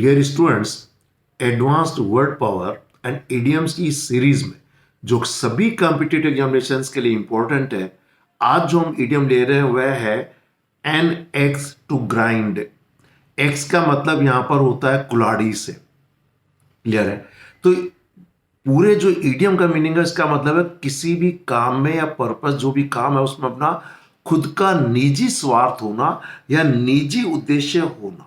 Dear students, advanced word power and idioms की इस series में जो सभी कॉम्पिटिटिव एग्जामिनेशंस के लिए इंपॉर्टेंट है, आज जो हम इडियम ले रहे हैं वह है an axe to grind. Axe का मतलब यहां पर होता है कुल्हाड़ी से। क्लियर है? तो पूरे जो इडियम का मीनिंग है, इसका मतलब है किसी भी काम में या पर्पस जो भी काम है उसमें अपना खुद का निजी स्वार्थ होना या निजी उद्देश्य होना।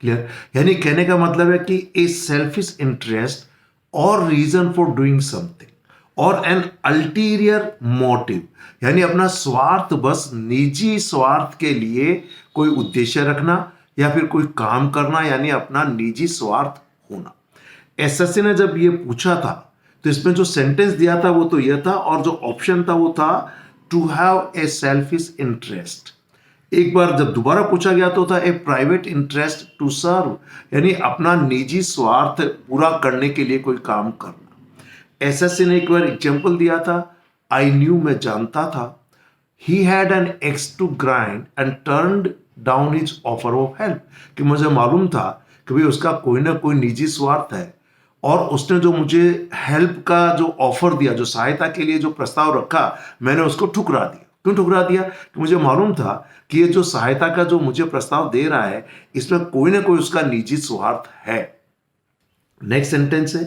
क्लियर? यानी कहने का मतलब है कि ए सेल्फिश इंटरेस्ट और रीजन फॉर डूइंग समथिंग और एन अल्टीरियर मोटिव, यानी अपना स्वार्थ, बस निजी स्वार्थ के लिए कोई उद्देश्य रखना या फिर कोई काम करना, यानी अपना निजी स्वार्थ होना। एसएससी ने जब ये पूछा था तो इसमें जो सेंटेंस दिया था वो तो यह था, और जो ऑप्शन था वो था to have a selfish interest. एक बार जब दोबारा पूछा गया तो था a private interest to serve, यानी अपना निजी स्वार्थ पूरा करने के लिए कोई काम करना। एसएससी ने एक बार एग्जांपल दिया था, आई न्यू, मैं जानता था, he had an axe to grind and turned down his offer of help, कि मुझे मालूम था कि भाई उसका कोई ना कोई निजी स्वार्थ है और उसने जो मुझे हेल्प का जो ऑफर दिया, जो सहायता के लिए जो प्रस्ताव रखा, मैंने उसको ठुकरा दिया। क्यों ठुकरा दिया? कि मुझे मालूम था कि ये जो सहायता का जो मुझे प्रस्ताव दे रहा है इसमें कोई ना कोई उसका निजी स्वार्थ है। नेक्स्ट सेंटेंस है,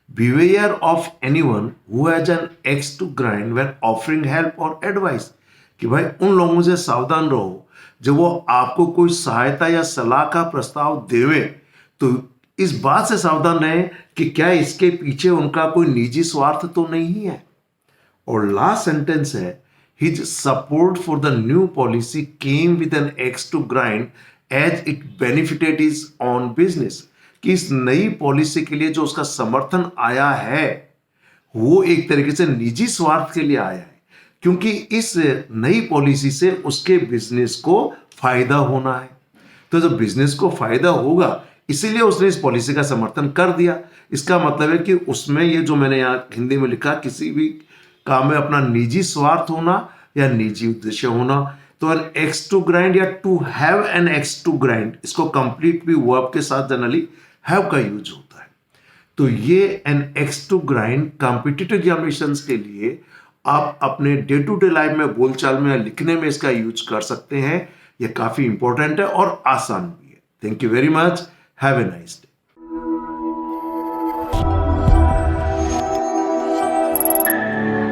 beware of anyone who has an axe to grind when offering help और एडवाइस, कि भाई उन लोगों से सावधान रहो जब वो आपको कोई सहायता या सलाह का प्रस्ताव देवे, तो इस बात से सावधान रहे कि क्या इसके पीछे उनका कोई निजी स्वार्थ तो नहीं है। और लास्ट सेंटेंस है, his support for the new policy came with an axe to grind as it benefited his own business, कि इस नई पॉलिसी के लिए जो उसका समर्थन आया है वो एक तरीके से निजी स्वार्थ के लिए आया है, क्योंकि इस नई पॉलिसी से उसके बिजनेस को फायदा होना है। तो जब बिजनेस को फायदा होगा इसीलिए उसने इस पॉलिसी का समर्थन कर दिया। इसका मतलब है कि उसमें ये जो मैंने यहाँ हिंदी में लिखा, किसी भी काम में अपना निजी स्वार्थ होना या निजी उद्देश्य होना। तो एन एक्स टू ग्राइंड या to have an axe to grind, इसको कंप्लीट भी वर्ब के साथ जनरली हैव का यूज होता है। तो ये an axe to grind competitive examinations के लिए आप अपने डे टू डे लाइफ में, बोलचाल में या लिखने में इसका यूज कर सकते हैं। ये काफी इंपॉर्टेंट है और आसान भी है। Thank you very much. Have a nice day.